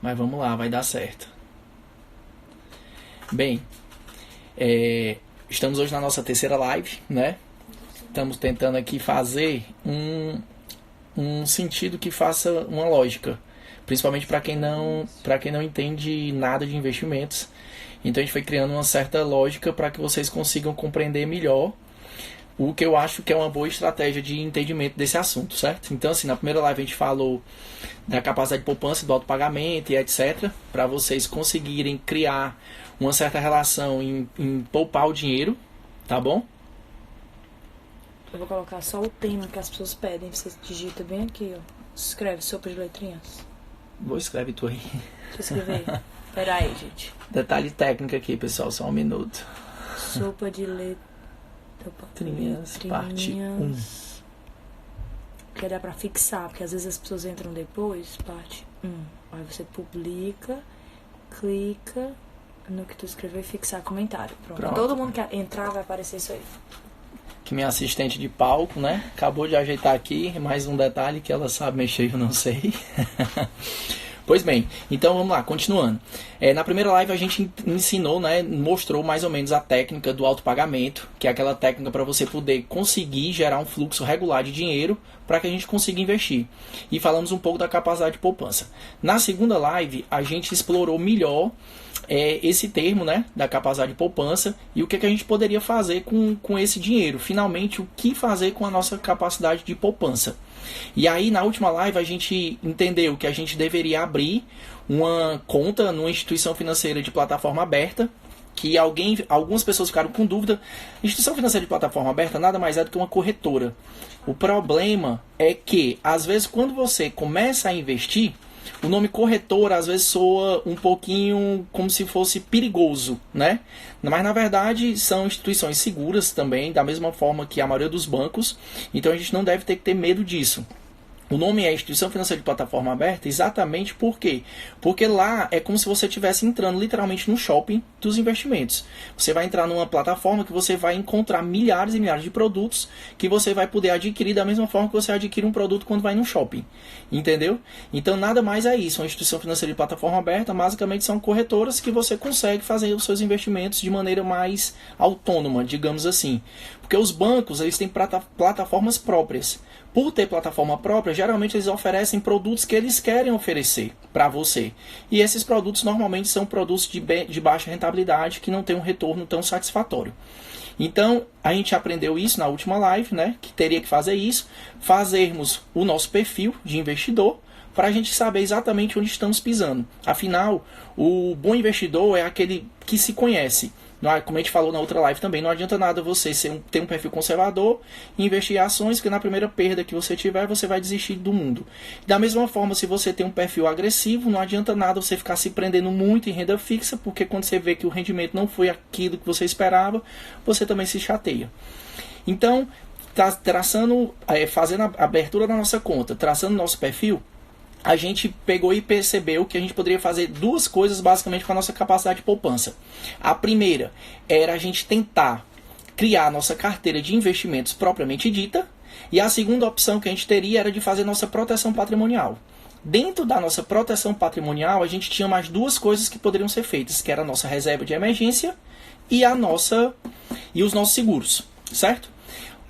Mas vamos lá, vai dar certo. Bem, estamos hoje na nossa terceira live, né? Estamos tentando aqui fazer um sentido que faça uma lógica, principalmente para quem não entende nada de investimentos. Então a gente foi criando uma certa lógica para que vocês consigam compreender melhor o que eu acho que é uma boa estratégia de entendimento desse assunto, certo? Então, assim, na primeira live a gente falou da capacidade de poupança, do autopagamento e etc, para vocês conseguirem criar uma certa relação em poupar o dinheiro, tá bom? Eu vou colocar só o tema que as pessoas pedem. Você digita bem aqui, ó. Escreve sopa de letrinhas. Vou escrever tu aí. Deixa eu escrever. Pera aí, gente. Detalhe técnico aqui, pessoal, só um minuto. Sopa de letrinhas, parte 1. Que dá pra fixar, porque às vezes as pessoas entram depois, parte 1. Aí você publica, clica no que tu escreveu e fixar comentário. Pronto. Todo mundo que entrar vai aparecer isso aí. Que minha assistente de palco, né? Acabou de ajeitar aqui, mais um detalhe que ela sabe mexer, eu não sei. Pois bem, então vamos lá, continuando. Na primeira live a gente ensinou, né, mostrou mais ou menos a técnica do autopagamento, que é aquela técnica para você poder conseguir gerar um fluxo regular de dinheiro para que a gente consiga investir. E falamos um pouco da capacidade de poupança. Na segunda live a gente explorou melhor esse termo, né, da capacidade de poupança e o que a gente poderia fazer com esse dinheiro. Finalmente, o que fazer com a nossa capacidade de poupança. E aí, na última live, a gente entendeu que a gente deveria abrir uma conta numa instituição financeira de plataforma aberta, que algumas pessoas ficaram com dúvida. Instituição financeira de plataforma aberta nada mais é do que uma corretora. O problema é que, às vezes, quando você começa a investir, o nome corretora às vezes soa um pouquinho como se fosse perigoso, né? Mas na verdade são instituições seguras também, da mesma forma que a maioria dos bancos. Então a gente não deve ter que ter medo disso. O nome é Instituição Financeira de Plataforma Aberta exatamente por quê? Porque lá é como se você estivesse entrando literalmente no shopping dos investimentos. Você vai entrar numa plataforma que você vai encontrar milhares e milhares de produtos que você vai poder adquirir da mesma forma que você adquire um produto quando vai no shopping. Entendeu? Então nada mais é isso. Uma instituição financeira de plataforma aberta basicamente são corretoras que você consegue fazer os seus investimentos de maneira mais autônoma, digamos assim. Porque os bancos eles têm plataformas próprias. Por ter plataforma própria, geralmente eles oferecem produtos que eles querem oferecer para você. E esses produtos normalmente são produtos de baixa rentabilidade que não têm um retorno tão satisfatório. Então, a gente aprendeu isso na última live, né? Que teria que fazer isso, fazermos o nosso perfil de investidor para a gente saber exatamente onde estamos pisando. Afinal, o bom investidor é aquele que se conhece. Como a gente falou na outra live também, não adianta nada você ter um perfil conservador e investir em ações que na primeira perda que você tiver, você vai desistir do mundo. Da mesma forma, se você tem um perfil agressivo, não adianta nada você ficar se prendendo muito em renda fixa, porque quando você vê que o rendimento não foi aquilo que você esperava, você também se chateia. Então, fazendo a abertura da nossa conta, traçando nosso perfil, a gente pegou e percebeu que a gente poderia fazer duas coisas basicamente com a nossa capacidade de poupança. A primeira era a gente tentar criar a nossa carteira de investimentos propriamente dita, e a segunda opção que a gente teria era de fazer nossa proteção patrimonial. Dentro da nossa proteção patrimonial, a gente tinha mais duas coisas que poderiam ser feitas, que era a nossa reserva de emergência e os nossos seguros, certo?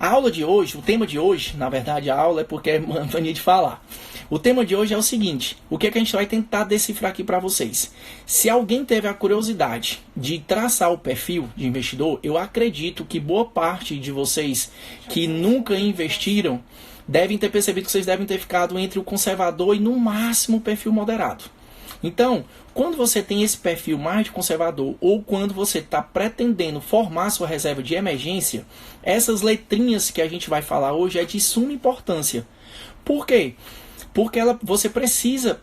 A aula de hoje, o tema de hoje, na verdade a aula é porque é mania de falar. O tema de hoje é o seguinte, o que a gente vai tentar decifrar aqui para vocês. Se alguém teve a curiosidade de traçar o perfil de investidor, eu acredito que boa parte de vocês que nunca investiram devem ter percebido que vocês devem ter ficado entre o conservador e no máximo o perfil moderado. Então, quando você tem esse perfil mais de conservador ou quando você está pretendendo formar sua reserva de emergência, essas letrinhas que a gente vai falar hoje é de suma importância. Por quê? Porque você precisa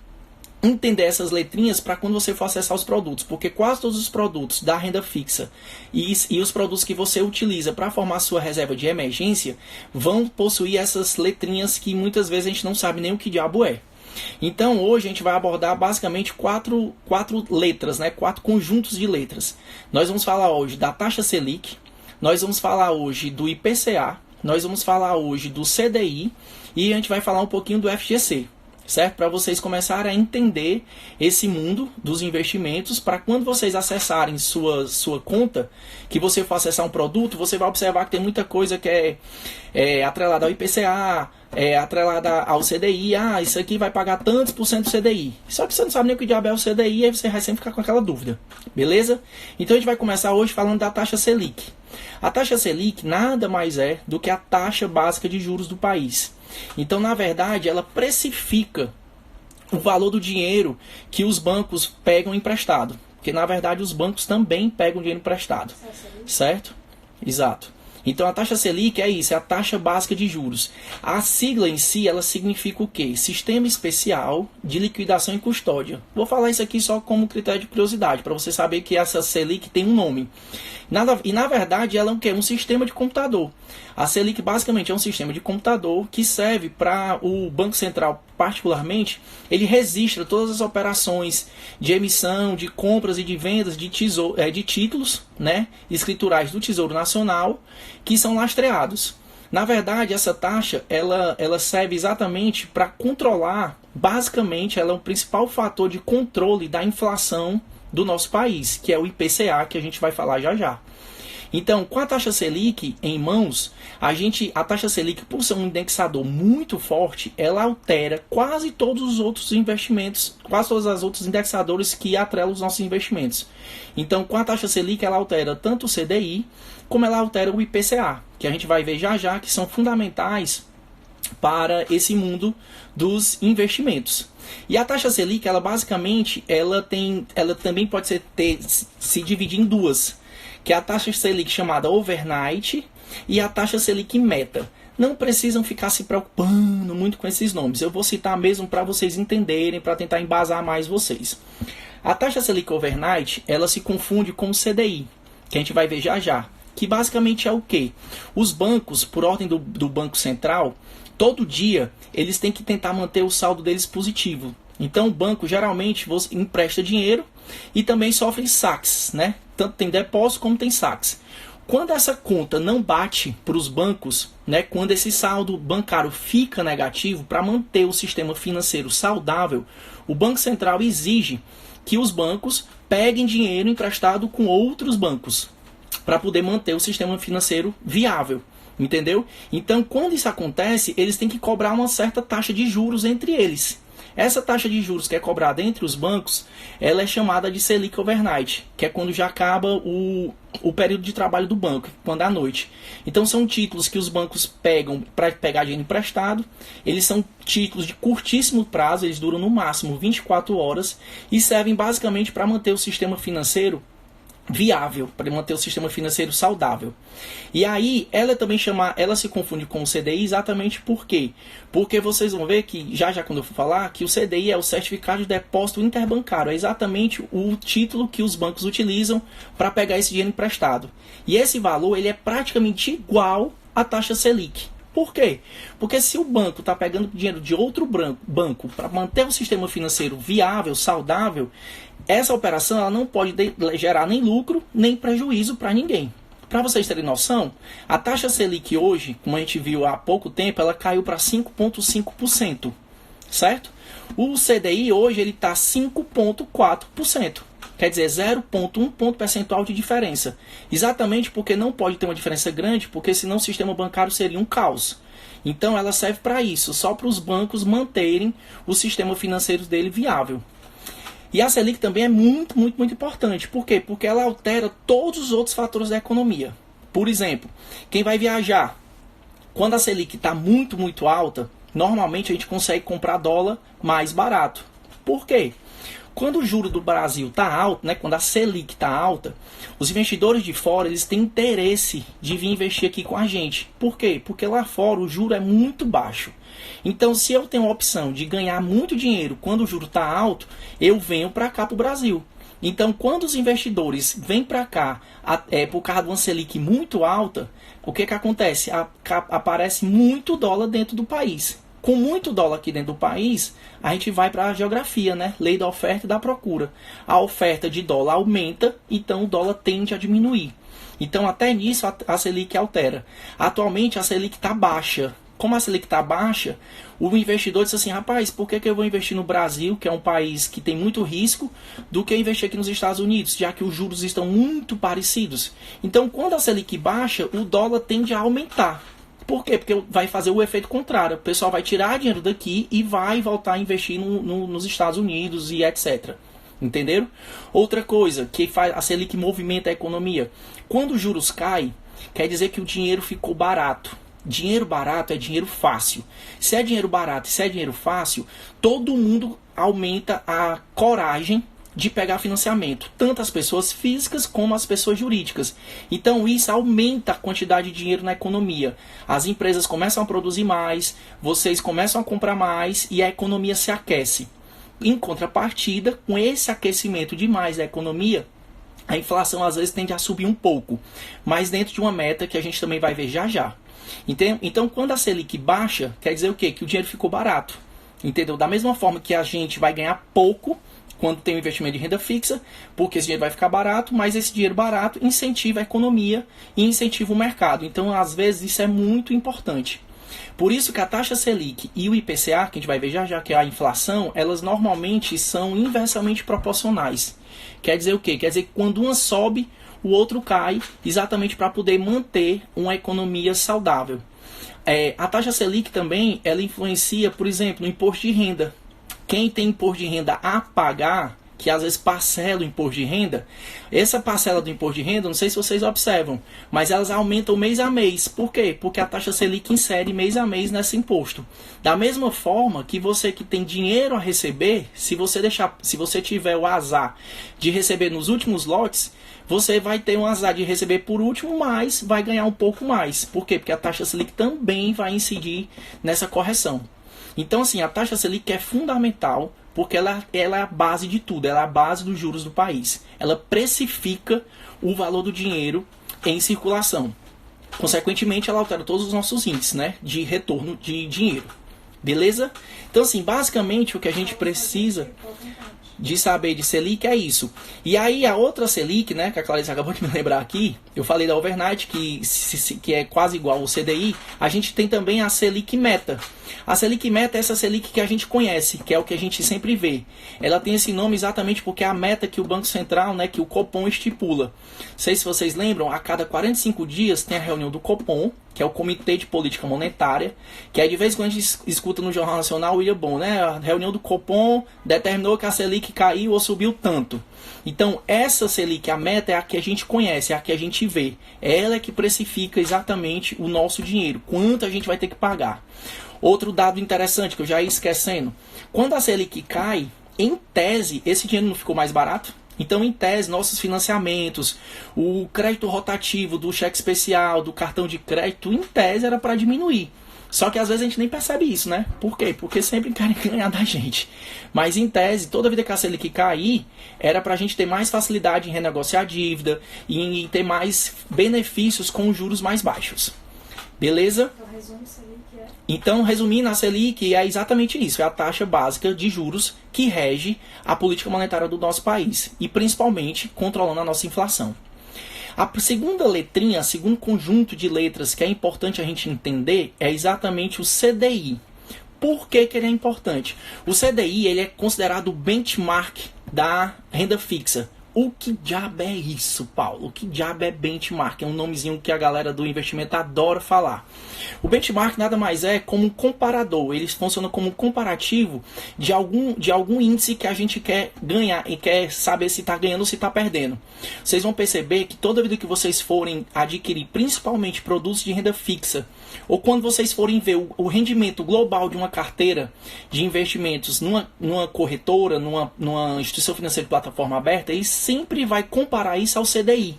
entender essas letrinhas para quando você for acessar os produtos, porque quase todos os produtos da renda fixa e os produtos que você utiliza para formar sua reserva de emergência vão possuir essas letrinhas que muitas vezes a gente não sabe nem o que diabo é. Então hoje a gente vai abordar basicamente quatro letras, né? 4 conjuntos de letras. Nós vamos falar hoje da taxa Selic, nós vamos falar hoje do IPCA, nós vamos falar hoje do CDI e a gente vai falar um pouquinho do FGC, certo? Para vocês começarem a entender esse mundo dos investimentos, para quando vocês acessarem sua conta, que você for acessar um produto, você vai observar que tem muita coisa que é atrelada ao IPCA, atrelada ao CDI. Isso aqui vai pagar tantos por cento do CDI. Só que você não sabe nem o que diabo é o CDI, aí você vai sempre ficar com aquela dúvida. Beleza? Então a gente vai começar hoje falando da taxa Selic. A taxa Selic nada mais é do que a taxa básica de juros do país. Então, na verdade, ela precifica o valor do dinheiro que os bancos pegam emprestado. Porque, na verdade, os bancos também pegam dinheiro emprestado. Certo? Exato. Então, a taxa Selic é isso, é a taxa básica de juros. A sigla em si, ela significa o quê? Sistema Especial de Liquidação e Custódia. Vou falar isso aqui só como critério de curiosidade, para você saber que essa Selic tem um nome. E, na verdade, ela é o quê? Um sistema de computador. A Selic, basicamente, é um sistema de computador que serve para o Banco Central, particularmente, ele registra todas as operações de emissão, de compras e de vendas de títulos, né, escriturais do Tesouro Nacional, que são lastreados. Na verdade, essa taxa ela serve exatamente para controlar, basicamente, ela é o principal fator de controle da inflação do nosso país, que é o IPCA, que a gente vai falar já já. Então, com a taxa Selic em mãos, a taxa Selic, por ser um indexador muito forte, ela altera quase todos os outros investimentos, quase todos os outros indexadores que atrelam os nossos investimentos. Então, com a taxa Selic, ela altera tanto o CDI, como ela altera o IPCA, que a gente vai ver já já, que são fundamentais para esse mundo dos investimentos. E a taxa Selic, ela basicamente, ela também pode se dividir em duas, que é a taxa Selic chamada overnight e a taxa Selic meta. Não precisam ficar se preocupando muito com esses nomes. Eu vou citar mesmo para vocês entenderem, para tentar embasar mais vocês. A taxa Selic overnight, ela se confunde com o CDI, que a gente vai ver já já, que basicamente é o quê? Os bancos, por ordem do Banco Central, todo dia eles têm que tentar manter o saldo deles positivo. Então o banco geralmente empresta dinheiro e também sofre saques, né? Tanto tem depósito como tem saques. Quando essa conta não bate para os bancos, né? Quando esse saldo bancário fica negativo, para manter o sistema financeiro saudável, o Banco Central exige que os bancos peguem dinheiro emprestado com outros bancos para poder manter o sistema financeiro viável. Entendeu? Então, quando isso acontece, eles têm que cobrar uma certa taxa de juros entre eles. Essa taxa de juros que é cobrada entre os bancos, ela é chamada de Selic overnight, que é quando já acaba o período de trabalho do banco, quando é à noite. Então, são títulos que os bancos pegam para pegar dinheiro emprestado. Eles são títulos de curtíssimo prazo, eles duram no máximo 24 horas e servem basicamente para manter o sistema financeiro viável, para manter o sistema financeiro saudável. E aí, ela se confunde com o CDI exatamente por quê? Porque vocês vão ver que, já quando eu for falar, que o CDI é o Certificado de Depósito Interbancário, é exatamente o título que os bancos utilizam para pegar esse dinheiro emprestado. E esse valor, ele é praticamente igual à taxa Selic. Por quê? Porque se o banco está pegando dinheiro de outro banco para manter o sistema financeiro viável, saudável, essa operação ela não pode gerar nem lucro, nem prejuízo para ninguém. Para vocês terem noção, a taxa Selic hoje, como a gente viu há pouco tempo, ela caiu para 5,5%, certo? O CDI hoje ele está 5,4%. Quer dizer, 0,1 ponto percentual de diferença. Exatamente porque não pode ter uma diferença grande, porque senão o sistema bancário seria um caos. Então ela serve para isso, só para os bancos manterem o sistema financeiro dele viável. E a Selic também é muito, muito, muito importante. Por quê? Porque ela altera todos os outros fatores da economia. Por exemplo, quem vai viajar, quando a Selic está muito, muito alta, normalmente a gente consegue comprar dólar mais barato. Por quê? Quando o juro do Brasil está alto, né, quando a Selic está alta, os investidores de fora eles têm interesse de vir investir aqui com a gente. Por quê? Porque lá fora o juro é muito baixo. Então, se eu tenho a opção de ganhar muito dinheiro quando o juro está alto, eu venho para cá, para o Brasil. Então, quando os investidores vêm para cá por causa de uma Selic muito alta, o que acontece? Aparece muito dólar dentro do país. Com muito dólar aqui dentro do país, a gente vai para a geografia, né? Lei da oferta e da procura. A oferta de dólar aumenta, então o dólar tende a diminuir. Então, até nisso, a Selic altera. Atualmente, a Selic está baixa. como a Selic está baixa, o investidor diz assim, rapaz, por que eu vou investir no Brasil, que é um país que tem muito risco, do que investir aqui nos Estados Unidos, já que os juros estão muito parecidos. Então, quando a Selic baixa, o dólar tende a aumentar. Por quê? Porque vai fazer o efeito contrário. O pessoal vai tirar dinheiro daqui e vai voltar a investir nos Estados Unidos e etc. Entenderam? Outra coisa que faz a Selic movimenta a economia. Quando os juros caem, quer dizer que o dinheiro ficou barato. Dinheiro barato é dinheiro fácil. Se é dinheiro barato e se é dinheiro fácil, todo mundo aumenta a coragem de pegar financiamento, tanto as pessoas físicas como as pessoas jurídicas. Então isso aumenta a quantidade de dinheiro na economia. As empresas começam a produzir mais, vocês começam a comprar mais e a economia se aquece. Em contrapartida, com esse aquecimento demais da economia, a inflação às vezes tende a subir um pouco, mas dentro de uma meta que a gente também vai ver já já. Então, quando a Selic baixa, quer dizer o quê? Que o dinheiro ficou barato. Entendeu? Da mesma forma que a gente vai ganhar pouco quando tem um investimento de renda fixa, porque esse dinheiro vai ficar barato, mas esse dinheiro barato incentiva a economia e incentiva o mercado. Então, às vezes, isso é muito importante. Por isso que a taxa Selic e o IPCA, que a gente vai ver já já, que é a inflação, elas normalmente são inversamente proporcionais. Quer dizer o quê? Quer dizer que quando uma sobe, o outro cai, exatamente para poder manter uma economia saudável. A taxa Selic também, ela influencia, por exemplo, no imposto de renda. Quem tem imposto de renda a pagar, que às vezes parcela o imposto de renda, essa parcela do imposto de renda, não sei se vocês observam, mas elas aumentam mês a mês. Por quê? Porque a taxa Selic insere mês a mês nesse imposto. Da mesma forma que você que tem dinheiro a receber, se você tiver o azar de receber nos últimos lotes, você vai ter um azar de receber por último, mas vai ganhar um pouco mais. Por quê? Porque a taxa Selic também vai incidir nessa correção. Então, assim, a taxa Selic é fundamental porque ela é a base de tudo, ela é a base dos juros do país. Ela precifica o valor do dinheiro em circulação. Consequentemente, ela altera todos os nossos índices, né, de retorno de dinheiro. Beleza? Então, assim, basicamente o que a gente precisa de saber de Selic é isso. E aí a outra Selic, né, que a Clarice acabou de me lembrar aqui, eu falei da overnight, que é quase igual ao CDI, a gente tem também a Selic Meta. A Selic Meta é essa Selic que a gente conhece, que é o que a gente sempre vê. Ela tem esse nome exatamente porque é a meta que o Banco Central, né, que o Copom estipula. Não sei se vocês lembram, a cada 45 dias tem a reunião do Copom, que é o Comitê de Política Monetária, que é de vez em quando a gente escuta no Jornal Nacional o William Bonn, né? A reunião do Copom determinou que a Selic caiu ou subiu tanto. Então, essa Selic, a meta, é a que a gente conhece, é a que a gente vê. Ela é que precifica exatamente o nosso dinheiro, quanto a gente vai ter que pagar. Outro dado interessante que eu já ia esquecendo. Quando a Selic cai, em tese, esse dinheiro não ficou mais barato? Então, em tese, nossos financiamentos, o crédito rotativo do cheque especial, do cartão de crédito, em tese era para diminuir. Só que às vezes a gente nem percebe isso, né? Por quê? Porque sempre querem ganhar da gente. Mas em tese, toda vida que a Selic cair, era para a gente ter mais facilidade em renegociar a dívida e em ter mais benefícios com juros mais baixos. Beleza? Então, resumindo, a Selic é exatamente isso. É a taxa básica de juros que rege a política monetária do nosso país. E principalmente controlando a nossa inflação. A segunda letrinha, segundo conjunto de letras que é importante a gente entender é exatamente o CDI. Por que que ele é importante? O CDI ele é considerado o benchmark da renda fixa. O que diabo é isso, Paulo? O que diabo é benchmark? É um nomezinho que a galera do investimento adora falar. O benchmark nada mais é como um comparador. Ele funciona como um comparativo de algum índice que a gente quer ganhar e quer saber se está ganhando ou se está perdendo. Vocês vão perceber que toda vida que vocês forem adquirir, principalmente produtos de renda fixa, ou quando vocês forem ver o rendimento global de uma carteira de investimentos numa corretora, numa instituição financeira de plataforma aberta, ele sempre vai comparar isso ao CDI.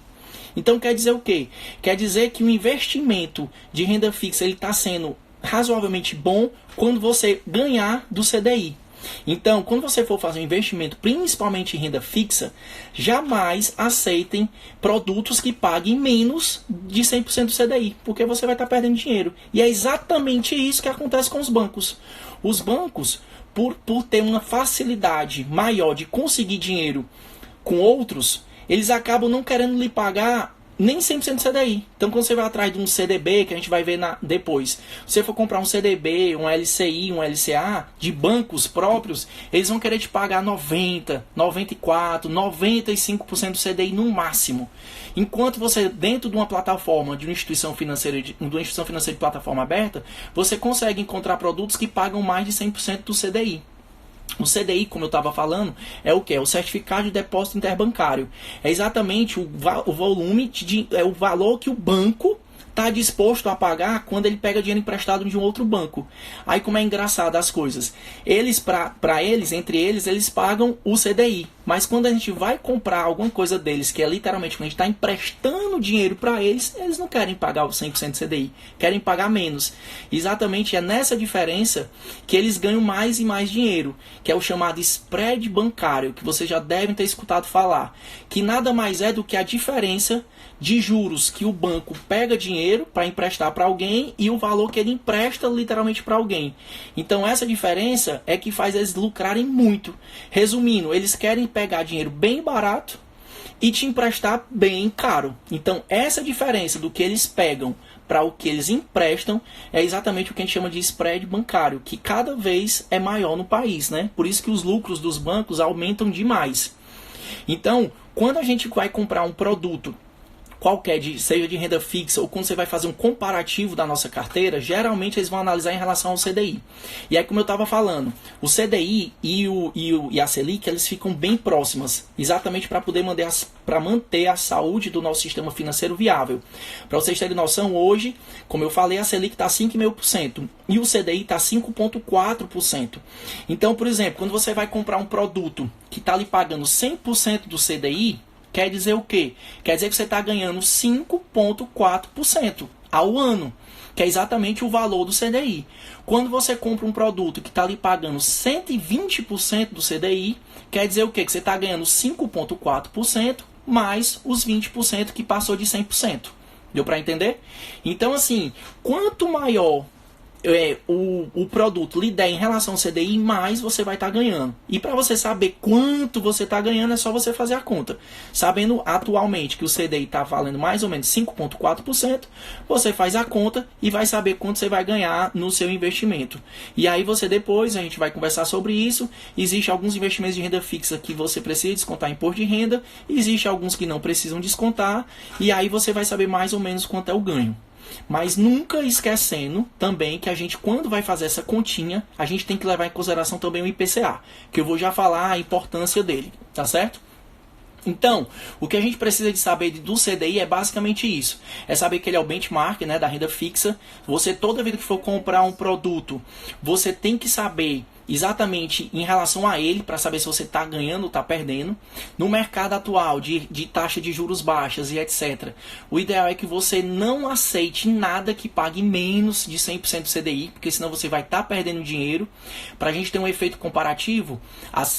Então quer dizer o quê? Quer dizer que o investimento de renda fixa está sendo razoavelmente bom quando você ganhar do CDI. Então, quando você for fazer um investimento, principalmente em renda fixa, jamais aceitem produtos que paguem menos de 100% do CDI, porque você vai estar perdendo dinheiro. E é exatamente isso que acontece com os bancos. Os bancos, por ter uma facilidade maior de conseguir dinheiro com outros, eles acabam não querendo lhe pagar nem 100% do CDI. Então, quando você vai atrás de um CDB, que a gente vai ver depois, se você for comprar um CDB, um LCI, um LCA, de bancos próprios, eles vão querer te pagar 90%, 94%, 95% do CDI no máximo. Enquanto você, dentro de uma plataforma, de uma instituição financeira de plataforma aberta, você consegue encontrar produtos que pagam mais de 100% do CDI. O CDI, como eu estava falando, é o que? É o Certificado de Depósito Interbancário. É exatamente o volume, é o valor que o banco está disposto a pagar quando ele pega dinheiro emprestado de um outro banco. Aí como é engraçado as coisas. Entre eles pagam o CDI. Mas quando a gente vai comprar alguma coisa deles, que é literalmente quando a gente está emprestando dinheiro para eles, eles não querem pagar o 100% do CDI. Querem pagar menos. Exatamente é nessa diferença que eles ganham mais e mais dinheiro. Que é o chamado spread bancário, que vocês já devem ter escutado falar. Que nada mais é do que a diferença de juros que o banco pega dinheiro para emprestar para alguém e o valor que ele empresta literalmente para alguém. Então essa diferença é que faz eles lucrarem muito. Resumindo, eles querem pegar dinheiro bem barato e te emprestar bem caro. Então essa diferença do que eles pegam para o que eles emprestam é exatamente o que a gente chama de spread bancário, que cada vez é maior no país, né? Por isso que os lucros dos bancos aumentam demais. Então, quando a gente vai comprar um produto qualquer, seja de renda fixa ou quando você vai fazer um comparativo da nossa carteira, geralmente eles vão analisar em relação ao CDI. E aí, como eu estava falando, o CDI e a Selic, eles ficam bem próximas, exatamente para poder manter a saúde do nosso sistema financeiro viável. Para vocês terem noção, hoje, como eu falei, a Selic está 5,5% e o CDI está 5,4%. Então, por exemplo, quando você vai comprar um produto que está lhe pagando 100% do CDI, quer dizer o quê? Quer dizer que você está ganhando 5,4% ao ano, que é exatamente o valor do CDI. Quando você compra um produto que está lhe pagando 120% do CDI, quer dizer o quê? Que você está ganhando 5,4% mais os 20% que passou de 100%. Deu para entender? Então, assim, quanto maior o produto lhe der em relação ao CDI, mais você vai estar ganhando. E para você saber quanto você está ganhando, é só você fazer a conta. Sabendo atualmente que o CDI está valendo mais ou menos 5,4%, você faz a conta e vai saber quanto você vai ganhar no seu investimento. E aí você depois, a gente vai conversar sobre isso. Existem alguns investimentos de renda fixa que você precisa descontar imposto de renda, existem alguns que não precisam descontar, e aí você vai saber mais ou menos quanto é o ganho. Mas nunca esquecendo também que a gente, quando vai fazer essa continha, a gente tem que levar em consideração também o IPCA, que eu vou já falar a importância dele, tá certo? Então, o que a gente precisa de saber do CDI é basicamente isso. É saber que ele é o benchmark, né, da renda fixa. Você, toda vez que for comprar um produto, você tem que saber exatamente em relação a ele, para saber se você está ganhando ou está perdendo. No mercado atual de taxa de juros baixas e etc., o ideal é que você não aceite nada que pague menos de 100% do CDI, porque senão você vai estar perdendo dinheiro. Para a gente ter um efeito comparativo,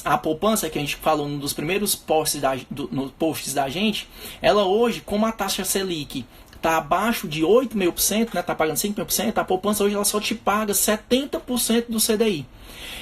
a poupança que a gente falou num dos primeiros posts da gente, ela hoje, como a taxa Selic está abaixo de 8,5%, né, está pagando 5,5%, a poupança hoje ela só te paga 70% do CDI.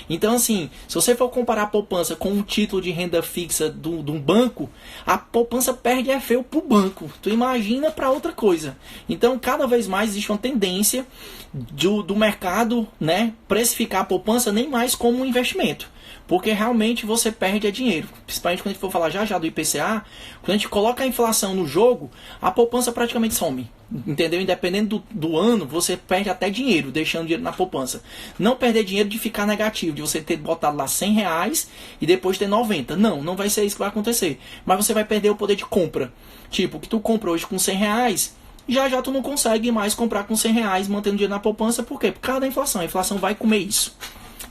Então, assim, se você for comparar a poupança com um título de renda fixa de um banco, a poupança perde feio para o banco. Tu imagina para outra coisa. Então, cada vez mais existe uma tendência do mercado, né, precificar a poupança nem mais como um investimento. Porque realmente você perde dinheiro. Principalmente quando a gente for falar já do IPCA, quando a gente coloca a inflação no jogo, a poupança praticamente some. Entendeu? Independente do ano, você perde até dinheiro, deixando dinheiro na poupança. Não perder dinheiro de ficar negativo, de você ter botado lá R$100 e depois ter 90. Não vai ser isso que vai acontecer. Mas você vai perder o poder de compra. Tipo, o que tu comprou hoje com R$100, já tu não consegue mais comprar com R$100 mantendo dinheiro na poupança. Por quê? Por causa da inflação. A inflação vai comer isso.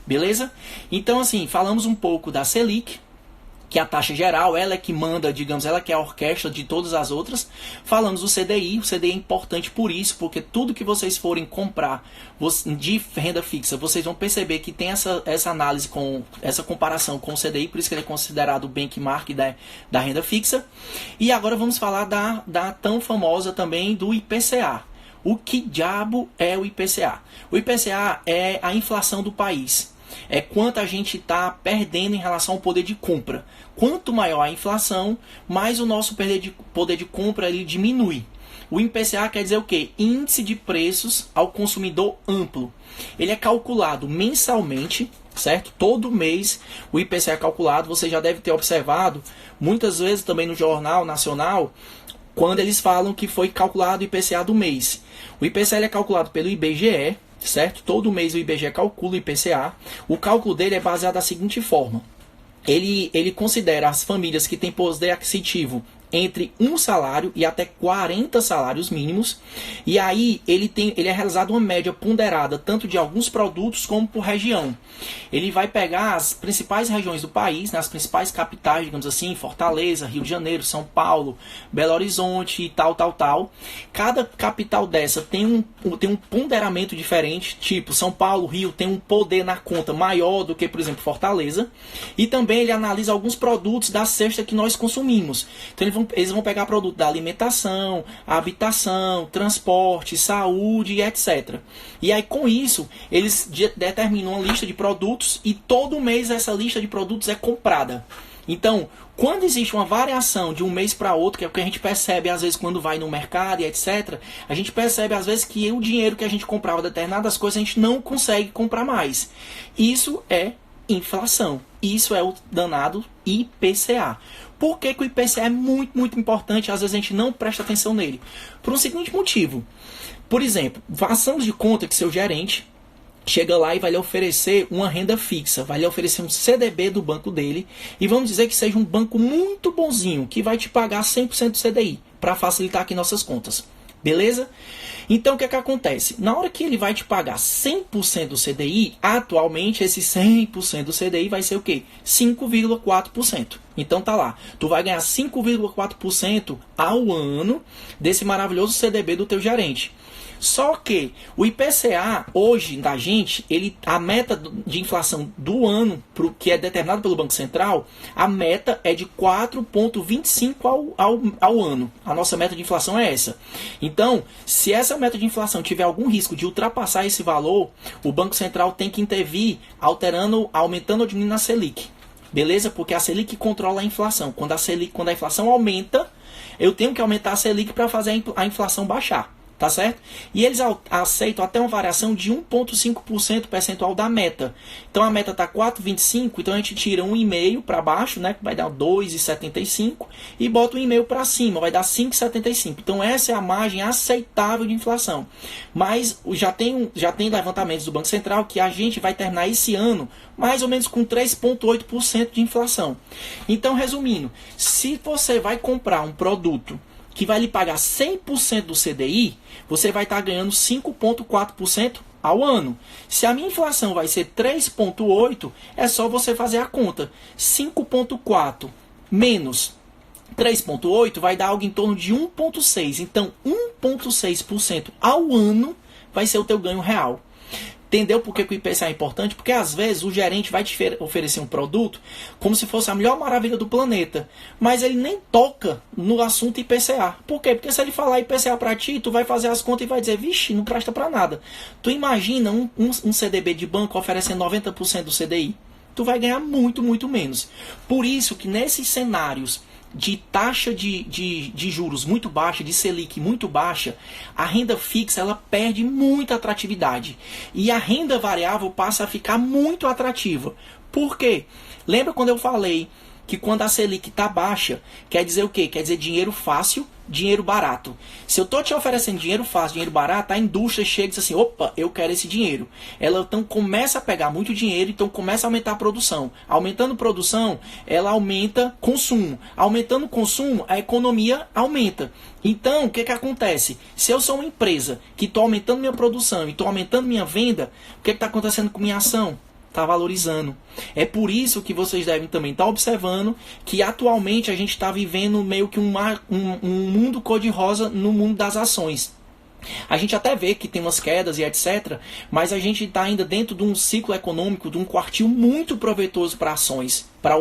Beleza? Então, assim, falamos um pouco da Selic, que é a taxa geral, ela é que manda, digamos, ela que é a orquestra de todas as outras. Falamos do CDI, o CDI é importante por isso, porque tudo que vocês forem comprar de renda fixa, vocês vão perceber que tem essa análise, essa comparação com o CDI, por isso que ele é considerado o benchmark da renda fixa. E agora vamos falar da tão famosa também do IPCA. O que diabo é o IPCA? O IPCA é a inflação do país. é quanto a gente está perdendo em relação ao poder de compra. Quanto maior a inflação, mais o nosso poder de compra ele diminui. O IPCA quer dizer o quê? Índice de preços ao consumidor amplo. Ele é calculado mensalmente, certo? Todo mês o IPCA é calculado. Você já deve ter observado, muitas vezes também no Jornal Nacional, quando eles falam que foi calculado o IPCA do mês. O IPCA ele é calculado pelo IBGE, certo? Todo mês o IBGE calcula o IPCA. O cálculo dele é baseado da seguinte forma. Ele considera as famílias que têm poder aquisitivo entre um salário e até 40 salários mínimos. E aí ele é realizado uma média ponderada tanto de alguns produtos como por região. Ele vai pegar as principais regiões do país, nas principais capitais, digamos assim, Fortaleza, Rio de Janeiro, São Paulo, Belo Horizonte e tal. Cada capital dessa tem um ponderamento diferente, tipo São Paulo, Rio tem um poder na conta maior do que, por exemplo, Fortaleza. E também ele analisa alguns produtos da cesta que nós consumimos. Então eles vão pegar produto da alimentação, habitação, transporte, saúde, etc. E aí com isso, eles determinam uma lista de produtos e todo mês essa lista de produtos é comprada. Então, quando existe uma variação de um mês para outro, que é o que a gente percebe às vezes quando vai no mercado e etc., a gente percebe às vezes que o dinheiro que a gente comprava determinadas coisas a gente não consegue comprar mais. Isso é inflação. Isso é o danado IPCA. Por que o IPCA é muito, muito importante? Às vezes a gente não presta atenção nele. Por um seguinte motivo. Por exemplo, façamos de conta que seu gerente chega lá e vai lhe oferecer uma renda fixa, vai lhe oferecer um CDB do banco dele, e vamos dizer que seja um banco muito bonzinho, que vai te pagar 100% do CDI, para facilitar aqui nossas contas. Beleza? Então o que acontece? Na hora que ele vai te pagar 100% do CDI, atualmente esse 100% do CDI vai ser o quê? 5,4%. Então tá lá, tu vai ganhar 5,4% ao ano desse maravilhoso CDB do teu gerente. Só que o IPCA hoje da gente, a meta de inflação do ano, que é determinado pelo Banco Central, a meta é de 4,25% ao ano. A nossa meta de inflação é essa. Então, se essa meta de inflação tiver algum risco de ultrapassar esse valor, o Banco Central tem que intervir aumentando ou diminuindo a Selic. Beleza? Porque a Selic controla a inflação. Quando a inflação aumenta, eu tenho que aumentar a Selic para fazer a inflação baixar. Tá certo? E eles aceitam até uma variação de 1,5% percentual da meta. Então a meta está 4,25%, então a gente tira 1,5% para baixo, né, que vai dar 2,75%, e bota 1,5% para cima, vai dar 5,75%. Então essa é a margem aceitável de inflação. Mas já tem levantamentos do Banco Central que a gente vai terminar esse ano mais ou menos com 3,8% de inflação. Então, resumindo, se você vai comprar um produto que vai lhe pagar 100% do CDI, você vai estar ganhando 5,4% ao ano. Se a minha inflação vai ser 3,8%, é só você fazer a conta. 5,4% menos 3,8% vai dar algo em torno de 1,6%. Então, 1,6% ao ano vai ser o teu ganho real. Entendeu por que o IPCA é importante? Porque às vezes o gerente vai te oferecer um produto como se fosse a melhor maravilha do planeta, mas ele nem toca no assunto IPCA. Por quê? Porque se ele falar IPCA para ti, tu vai fazer as contas e vai dizer, vixe, não presta para nada. Tu imagina um CDB de banco oferecendo 90% do CDI? Tu vai ganhar muito, muito menos. Por isso que nesses cenários de taxa de juros muito baixa, de Selic muito baixa, a renda fixa ela perde muita atratividade. E a renda variável passa a ficar muito atrativa. Por quê? Lembra quando eu falei que quando a Selic está baixa, quer dizer o quê? Quer dizer dinheiro fácil, dinheiro barato. Se eu estou te oferecendo dinheiro fácil, dinheiro barato, a indústria chega e diz assim, opa, eu quero esse dinheiro. Ela então começa a pegar muito dinheiro, então começa a aumentar a produção. Aumentando a produção, ela aumenta consumo. Aumentando o consumo, a economia aumenta. Então, o que acontece? Se eu sou uma empresa que estou aumentando minha produção e estou aumentando minha venda, o que está acontecendo com minha ação? Está valorizando. É por isso que vocês devem também estar observando que atualmente a gente está vivendo meio que um mundo cor-de-rosa no mundo das ações. A gente até vê que tem umas quedas e etc, mas a gente está ainda dentro de um ciclo econômico, de um quartil muito proveitoso para ações, para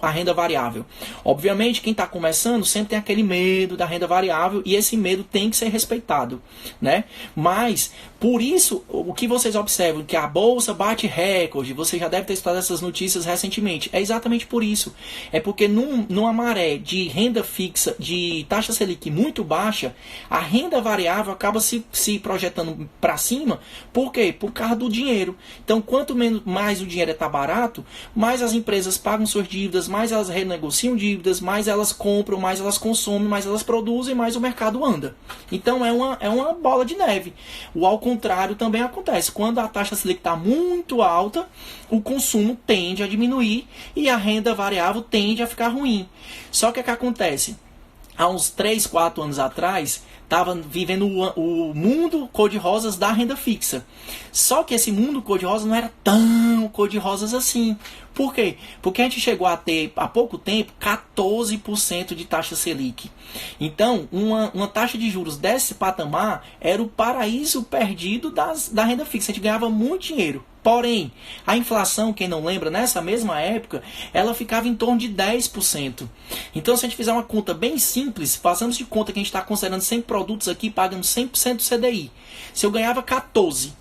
a renda variável. Obviamente, quem está começando sempre tem aquele medo da renda variável e esse medo tem que ser respeitado, né? Mas, por isso, o que vocês observam, que a Bolsa bate recorde, você já deve ter estudado essas notícias recentemente, é exatamente por isso. É porque numa maré de renda fixa, de taxa Selic muito baixa, a renda variável acaba se projetando para cima. Por quê? Por causa do dinheiro. Então, quanto mais o dinheiro está barato, mais as empresas pagam suas dívidas, mais elas renegociam dívidas, mais elas compram, mais elas consomem, mais elas produzem, mais o mercado anda. Então é uma bola de neve. O ao contrário também acontece. Quando a taxa Selic está muito alta, o consumo tende a diminuir e a renda variável tende a ficar ruim. Só que o que acontece? Há uns 3, 4 anos atrás, estava vivendo o mundo cor-de-rosas da renda fixa. Só que esse mundo cor-de-rosas não era tão cor-de-rosas assim. Por quê? Porque a gente chegou a ter, há pouco tempo, 14% de taxa Selic. Então, uma taxa de juros desse patamar era o paraíso perdido da renda fixa. A gente ganhava muito dinheiro. Porém, a inflação, quem não lembra, nessa mesma época, ela ficava em torno de 10%. Então, se a gente fizer uma conta bem simples, façamos de conta que a gente está considerando 100 produtos aqui, pagando 100% do CDI. Se eu ganhava 14%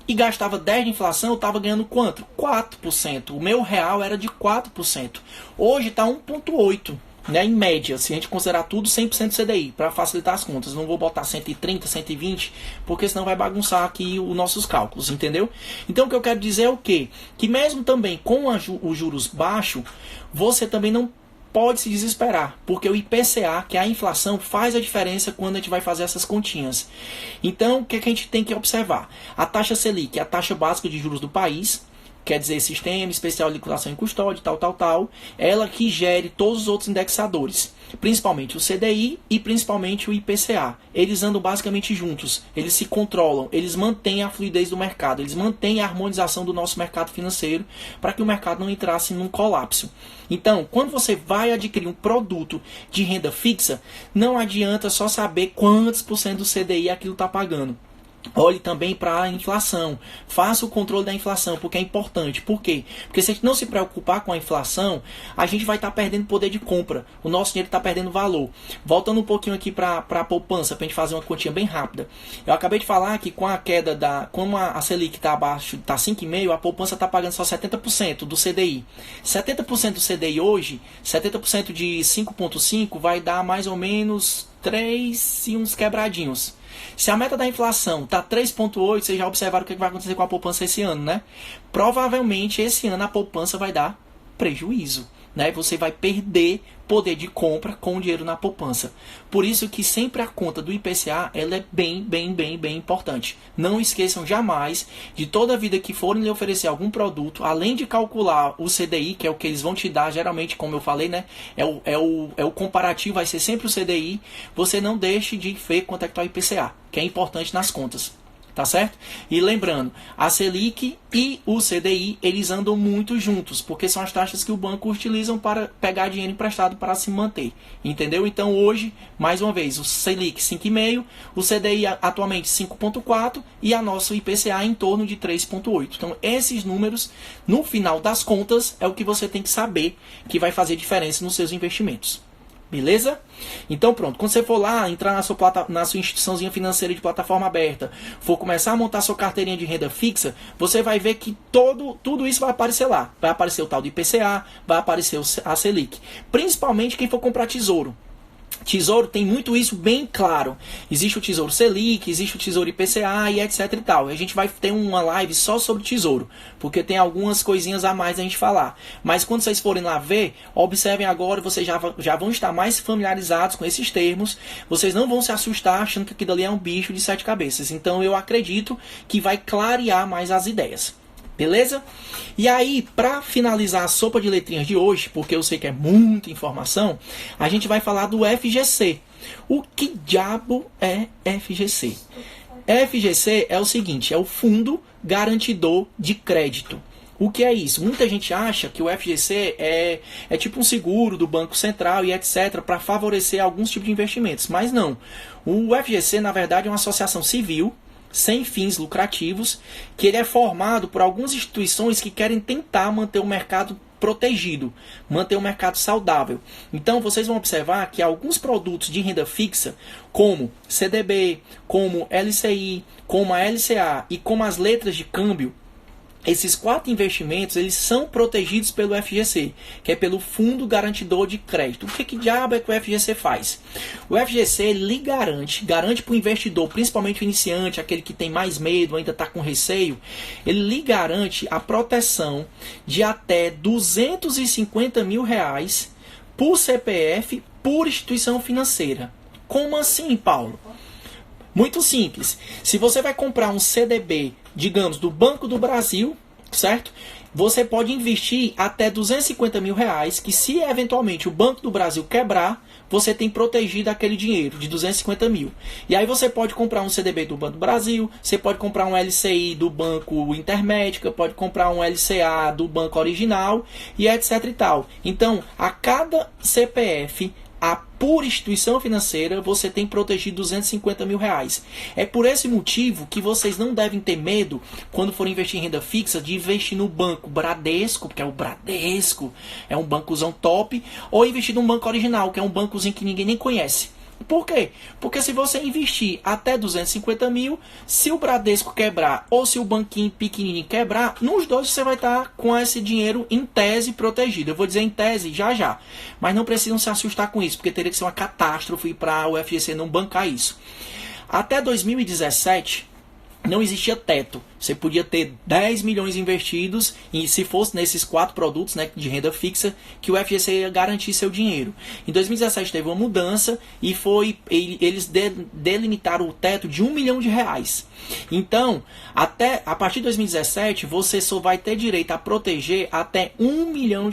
e gastava 10% de inflação, eu estava ganhando quanto? 4%. O meu real era de 4%. Hoje está 1,8%. Né, em média, se a gente considerar tudo 100% CDI, para facilitar as contas. Não vou botar 130, 120, porque senão vai bagunçar aqui os nossos cálculos, entendeu? Então o que eu quero dizer é o quê? Que mesmo também com os juros baixos, você também não pode se desesperar, porque o IPCA, que é a inflação, faz a diferença quando a gente vai fazer essas continhas. Então, o que a gente tem que observar? A taxa Selic é a taxa básica de juros do país, quer dizer, Sistema Especial de Liquidação em Custódia, tal, ela que gere todos os outros indexadores, principalmente o CDI e principalmente o IPCA. Eles andam basicamente juntos, eles se controlam, eles mantêm a fluidez do mercado, eles mantêm a harmonização do nosso mercado financeiro para que o mercado não entrasse num colapso. Então, quando você vai adquirir um produto de renda fixa, não adianta só saber quantos por cento do CDI aquilo está pagando. Olhe também para a inflação. Faça o controle da inflação, porque é importante. Por quê? Porque se a gente não se preocupar com a inflação, a gente vai estar perdendo poder de compra. O nosso dinheiro está perdendo valor. Voltando um pouquinho aqui para a poupança, para a gente fazer uma continha bem rápida. Eu acabei de falar que com a queda como a Selic está abaixo, está 5,5%, a poupança está pagando só 70% do CDI. 70% do CDI hoje, 70% de 5,5% vai dar mais ou menos 3 e uns quebradinhos. Se a meta da inflação está 3,8%, vocês já observaram o que vai acontecer com a poupança esse ano, né? Provavelmente esse ano a poupança vai dar prejuízo, né? Você vai perder poder de compra com o dinheiro na poupança. Por isso que sempre a conta do IPCA ela é bem importante. Não esqueçam jamais de toda vida que forem lhe oferecer algum produto, além de calcular o CDI, que é o que eles vão te dar, geralmente, como eu falei, né? É o comparativo, vai ser sempre o CDI. Você não deixe de ver quanto é que está o IPCA, que é importante nas contas. Tá certo? E lembrando, a Selic e o CDI, eles andam muito juntos, porque são as taxas que o banco utilizam para pegar dinheiro emprestado para se manter. Entendeu? Então hoje, mais uma vez, o Selic 5,5%, o CDI atualmente 5,4% e a nossa IPCA em torno de 3,8%. Então esses números, no final das contas, é o que você tem que saber que vai fazer diferença nos seus investimentos. Beleza? Então pronto, quando você for lá, entrar na sua instituiçãozinha financeira de plataforma aberta, for começar a montar sua carteirinha de renda fixa, você vai ver que tudo isso vai aparecer lá. Vai aparecer o tal do IPCA, vai aparecer a Selic. Principalmente quem for comprar tesouro. Tesouro tem muito isso bem claro. Existe o Tesouro Selic, existe o Tesouro IPCA e etc e tal. A gente vai ter uma live só sobre tesouro, porque tem algumas coisinhas a mais a gente falar. Mas quando vocês forem lá ver, observem agora, vocês já vão estar mais familiarizados com esses termos. Vocês não vão se assustar achando que aquilo ali é um bicho de 7 cabeças. Então eu acredito que vai clarear mais as ideias. Beleza? E aí, para finalizar a sopa de letrinhas de hoje, porque eu sei que é muita informação, a gente vai falar do FGC. O que diabo é FGC? FGC é o seguinte, é o Fundo Garantidor de Crédito. O que é isso? Muita gente acha que o FGC é tipo um seguro do Banco Central e etc. para favorecer alguns tipos de investimentos. Mas não. O FGC, na verdade, é uma associação civil sem fins lucrativos, que ele é formado por algumas instituições que querem tentar manter o mercado protegido, manter o mercado saudável. Então vocês vão observar que alguns produtos de renda fixa, como CDB, como LCI, como a LCA e como as letras de câmbio, esses 4 investimentos, eles são protegidos pelo FGC, que é pelo Fundo Garantidor de Crédito. O que diabo é que o FGC faz? O FGC ele garante para o investidor, principalmente o iniciante, aquele que tem mais medo, ainda está com receio, ele lhe garante a proteção de até R$250 mil por CPF, por instituição financeira. Como assim, Paulo? Muito simples. Se você vai comprar um CDB, digamos, do Banco do Brasil, certo? Você pode investir até R$250 mil, que se eventualmente o Banco do Brasil quebrar, você tem protegido aquele dinheiro de 250 mil. E aí você pode comprar um CDB do Banco do Brasil, você pode comprar um LCI do Banco Intermédica, pode comprar um LCA do Banco Original e etc e tal. Então, a cada CPF, por instituição financeira, você tem protegido 250 mil. É por esse motivo que vocês não devem ter medo, quando forem investir em renda fixa, de investir no banco Bradesco, porque é o Bradesco, é um bancozão top, ou investir num banco original, que é um bancozinho que ninguém nem conhece. Por quê? Porque se você investir até 250 mil, se o Bradesco quebrar ou se o banquinho pequenininho quebrar, nos dois você vai estar com esse dinheiro em tese protegido. Eu vou dizer em tese já, mas não precisam se assustar com isso, porque teria que ser uma catástrofe para o FGC não bancar isso. Até 2017, não existia teto. Você podia ter 10 milhões investidos e se fosse nesses 4 produtos, né, de renda fixa, que o FGC ia garantir seu dinheiro. Em 2017 teve uma mudança e eles delimitaram o teto de R$1 milhão. Então, a partir de 2017, você só vai ter direito a proteger até R$1 milhão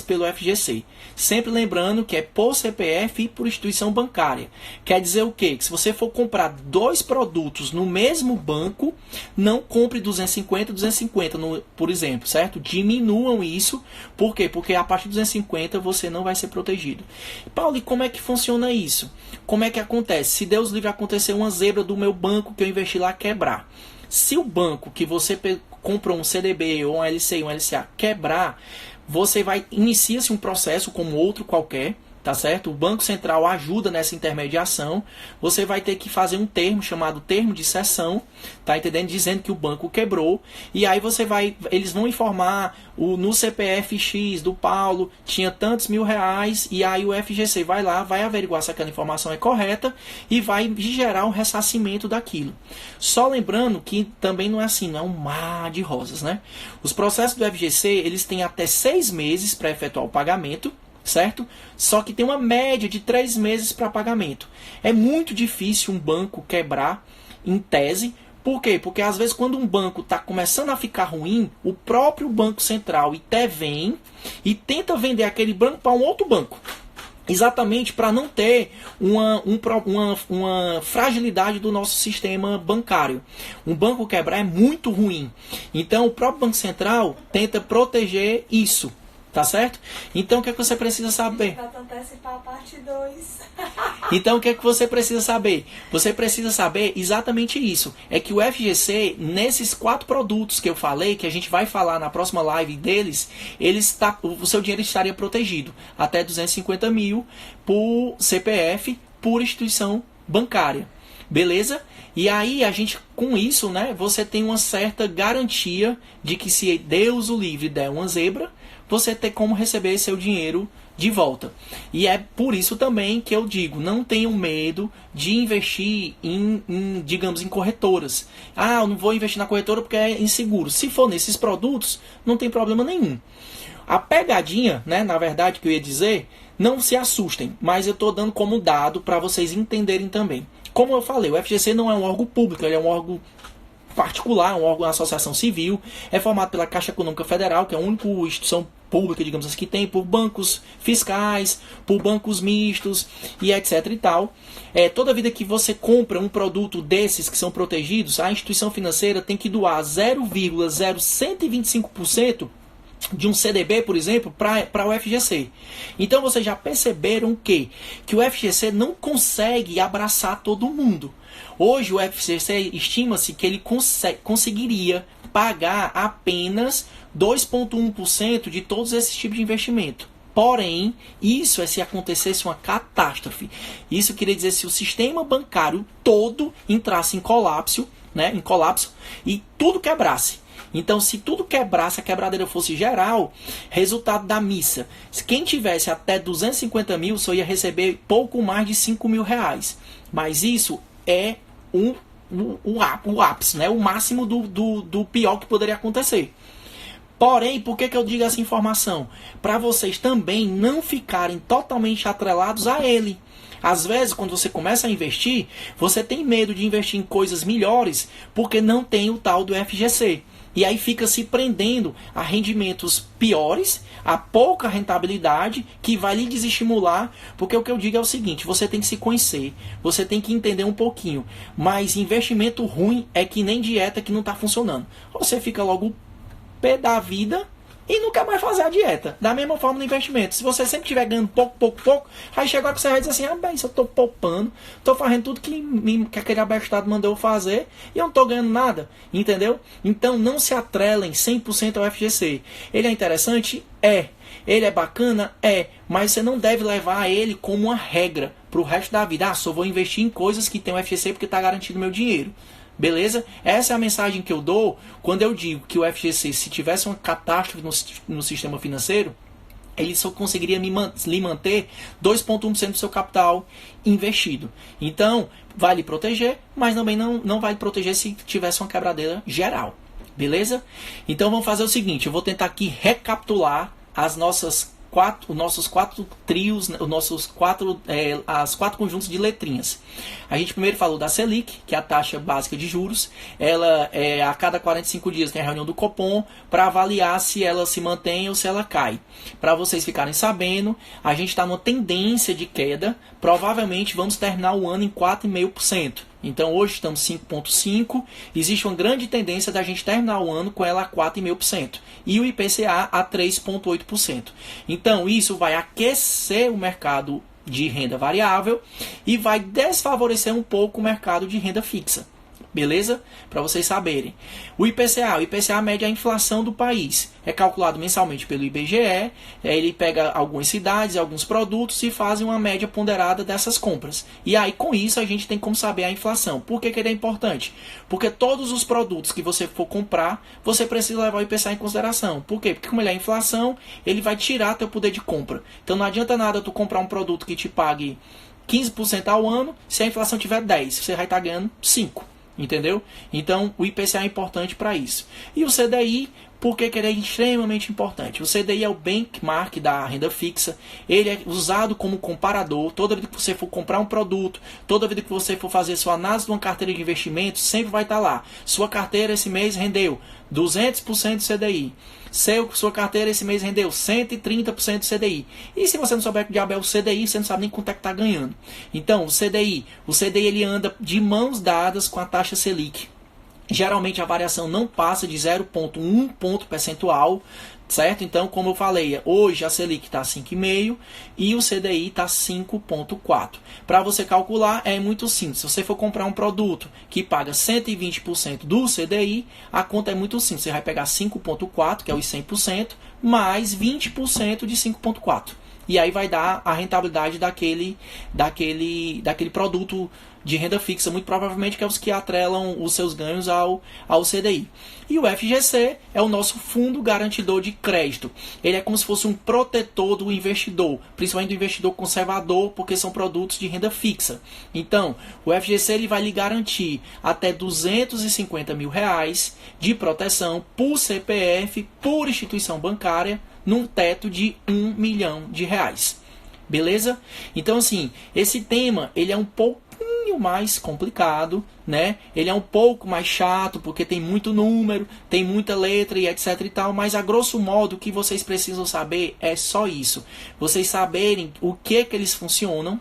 pelo FGC. Sempre lembrando que é por CPF e por instituição bancária. Quer dizer o quê? Que se você for comprar 2 produtos no mesmo banco, não compre 250, por exemplo, certo? Diminuam isso. Por quê? Porque a partir de 250 você não vai ser protegido. Paulo, e como é que funciona isso? Como é que acontece? Se Deus livre acontecer uma zebra do meu banco que eu investi lá quebrar. Se o banco que você comprou um CDB ou um LCI, um LCA quebrar, você inicia-se um processo como outro qualquer, tá certo? O Banco Central ajuda nessa intermediação. Você vai ter que fazer um termo chamado termo de cessão, tá entendendo? Dizendo que o banco quebrou. E aí eles vão informar no CPF X do Paulo tinha tantos mil reais, e aí o FGC vai lá, vai averiguar se aquela informação é correta e vai gerar um ressarcimento daquilo. Só lembrando que também não é assim, não é um mar de rosas, né? Os processos do FGC, eles têm até 6 meses para efetuar o pagamento, certo? Só que tem uma média de 3 meses para pagamento. É muito difícil um banco quebrar em tese. Por quê? Porque às vezes quando um banco está começando a ficar ruim, o próprio Banco Central vem e tenta vender aquele banco para um outro banco. Exatamente para não ter uma fragilidade do nosso sistema bancário. Um banco quebrar é muito ruim. Então o próprio Banco Central tenta proteger isso. Tá certo? Então o que é que você precisa saber? Vai antecipar a parte 2. Então o que é que você precisa saber? Você precisa saber exatamente isso. É que o FGC, nesses 4 produtos que eu falei, que a gente vai falar na próxima live deles, o seu dinheiro estaria protegido até 250 mil por CPF, por instituição bancária. Beleza? E aí a gente, com isso, né, você tem uma certa garantia de que se Deus o livre der uma zebra, você tem como receber seu dinheiro de volta. E é por isso também que eu digo, não tenham medo de investir digamos, em corretoras. Ah, eu não vou investir na corretora porque é inseguro. Se for nesses produtos, não tem problema nenhum. A pegadinha, né, na verdade, que eu ia dizer, não se assustem, mas eu estou dando como dado para vocês entenderem também. Como eu falei, o FGC não é um órgão público, ele é um órgão particular, um órgão, uma associação civil, é formado pela Caixa Econômica Federal, que é a única instituição pública, digamos assim, que tem por bancos fiscais, por bancos mistos e etc e tal. Toda vida que você compra um produto desses que são protegidos, a instituição financeira tem que doar 0,0125% de um CDB, por exemplo, para o FGC. Então vocês já perceberam que o FGC não consegue abraçar todo mundo. Hoje o FGC estima-se que ele conseguiria pagar apenas 2,1% de todos esses tipos de investimento. Porém, isso é se acontecesse uma catástrofe. Isso queria dizer se o sistema bancário todo entrasse em colapso, e tudo quebrasse. Então, se tudo quebrasse, a quebradeira fosse geral, resultado da missa. Quem tivesse até 250 mil só ia receber pouco mais de 5 mil reais. Mas isso é o ápice, né? O máximo do pior que poderia acontecer. Porém, por que eu digo essa informação? Para vocês também não ficarem totalmente atrelados a ele. Às vezes, quando você começa a investir, você tem medo de investir em coisas melhores porque não tem o tal do FGC. E aí fica se prendendo a rendimentos piores, a pouca rentabilidade, que vai lhe desestimular, porque o que eu digo é o seguinte, você tem que se conhecer, você tem que entender um pouquinho, mas investimento ruim é que nem dieta que não está funcionando. Você fica logo pé da vida e não quer mais fazer a dieta. Da mesma forma no investimento. Se você sempre estiver ganhando pouco, aí chega agora que você vai dizer assim, bem, se eu estou poupando, estou fazendo tudo que aquele abestado mandou fazer e eu não estou ganhando nada. Entendeu? Então não se atrelem 100% ao FGC. Ele é interessante? É. Ele é bacana? É. Mas você não deve levar ele como uma regra para o resto da vida. Só vou investir em coisas que tem o FGC porque está garantido meu dinheiro. Beleza? Essa é a mensagem que eu dou quando eu digo que o FGC, se tivesse uma catástrofe no sistema financeiro, ele só conseguiria lhe manter 2,1% do seu capital investido. Então, vai lhe proteger, mas também não vai lhe proteger se tivesse uma quebradeira geral. Beleza? Então, vamos fazer o seguinte, eu vou tentar aqui recapitular os nossos quatro trios, as quatro conjuntos de letrinhas. A gente primeiro falou da Selic, que é a taxa básica de juros. Ela a cada 45 dias tem a reunião do Copom para avaliar se ela se mantém ou se ela cai. Para vocês ficarem sabendo, a gente está numa tendência de queda. Provavelmente vamos terminar o ano em 4,5%. Então hoje estamos 5,5%. Existe uma grande tendência da gente terminar o ano com ela a 4,5%. E o IPCA a 3,8%. Então isso vai aquecer o mercado de renda variável e vai desfavorecer um pouco o mercado de renda fixa. Beleza? Para vocês saberem. O IPCA mede a inflação do país. É calculado mensalmente pelo IBGE. Ele pega algumas cidades, alguns produtos e faz uma média ponderada dessas compras. E aí, com isso, a gente tem como saber a inflação. Por que ele é importante? Porque todos os produtos que você for comprar, você precisa levar o IPCA em consideração. Por quê? Porque como ele é inflação, ele vai tirar teu poder de compra. Então não adianta nada tu comprar um produto que te pague 15% ao ano, se a inflação tiver 10%, você vai estar ganhando 5%. Entendeu? Então, o IPCA é importante para isso. E o CDI, por que ele é extremamente importante? O CDI é o benchmark da renda fixa. Ele é usado como comparador. Toda vez que você for comprar um produto, toda vez que você for fazer sua análise de uma carteira de investimento, sempre vai estar lá. Sua carteira esse mês rendeu 200% do CDI. Sua carteira esse mês rendeu 130% do CDI. E se você não souber que diabo é o CDI, você não sabe nem quanto é que está ganhando. Então, o CDI ele anda de mãos dadas com a taxa Selic. Geralmente a variação não passa de 0,1 ponto percentual, certo? Então, como eu falei, hoje a Selic está 5,5 e o CDI está 5,4. Para você calcular é muito simples. Se você for comprar um produto que paga 120% do CDI, a conta é muito simples. Você vai pegar 5,4, que é os 100%, mais 20% de 5,4. E aí vai dar a rentabilidade daquele produto de renda fixa, muito provavelmente que é os que atrelam os seus ganhos ao CDI. E o FGC é o nosso fundo garantidor de crédito. Ele é como se fosse um protetor do investidor, principalmente do investidor conservador, porque são produtos de renda fixa. Então, o FGC ele vai lhe garantir até R$250 mil de proteção por CPF, por instituição bancária, num teto de R$1 milhão. Beleza? Então, assim, esse tema, ele é um pouquinho mais complicado, né? Ele é um pouco mais chato, porque tem muito número, tem muita letra e etc e tal, mas a grosso modo, o que vocês precisam saber é só isso. Vocês saberem o que eles funcionam,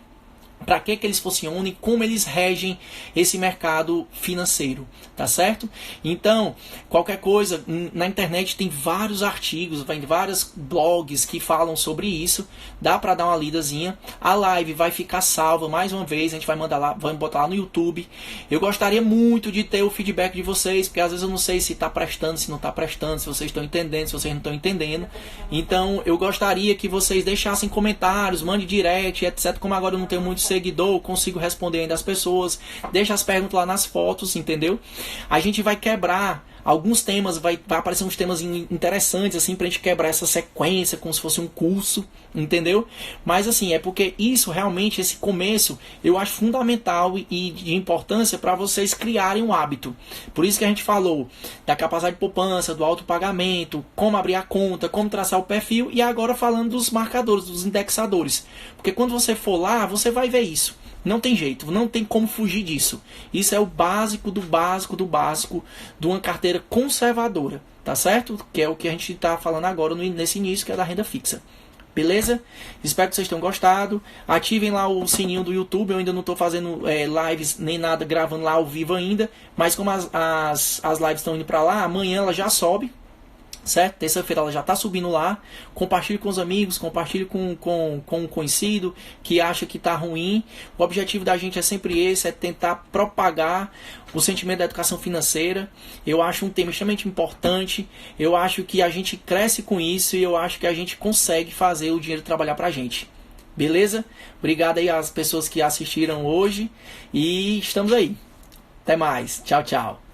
para que eles funcionam e como eles regem esse mercado financeiro, tá certo? Então, qualquer coisa, na internet tem vários artigos, tem vários blogs que falam sobre isso, dá para dar uma lidazinha. A live vai ficar salva mais uma vez, a gente vai mandar lá, vamos botar lá no YouTube. Eu gostaria muito de ter o feedback de vocês, porque às vezes eu não sei se está prestando, se não está prestando, se vocês estão entendendo, se vocês não estão entendendo. Então, eu gostaria que vocês deixassem comentários, mande direct, etc. Como agora eu não tenho muito seguidor, consigo responder ainda as pessoas, deixa as perguntas lá nas fotos, entendeu? A gente vai quebrar alguns temas, vai aparecer uns temas interessantes assim pra gente quebrar essa sequência como se fosse um curso, entendeu? Mas assim, é porque isso realmente, esse começo, eu acho fundamental e de importância para vocês criarem um hábito. Por isso que a gente falou da capacidade de poupança, do autopagamento, como abrir a conta, como traçar o perfil e agora falando dos marcadores, dos indexadores. Porque quando você for lá, você vai ver isso. Não tem jeito, não tem como fugir disso. Isso é o básico do básico do básico de uma carteira conservadora, tá certo? Que é o que a gente está falando agora nesse início, que é da renda fixa. Beleza? Espero que vocês tenham gostado. Ativem lá o sininho do YouTube. Eu ainda não estou fazendo lives nem nada, gravando lá ao vivo ainda. Mas como as lives estão indo para lá, amanhã ela já sobe. Certo? Terça-feira ela já está subindo lá. Compartilhe com os amigos, compartilhe com um conhecido que acha que está ruim. O objetivo da gente é sempre esse, é tentar propagar o sentimento da educação financeira. Eu acho um tema extremamente importante. Eu acho que a gente cresce com isso e eu acho que a gente consegue fazer o dinheiro trabalhar para a gente. Beleza? Obrigado aí às pessoas que assistiram hoje e estamos aí. Até mais. Tchau, tchau.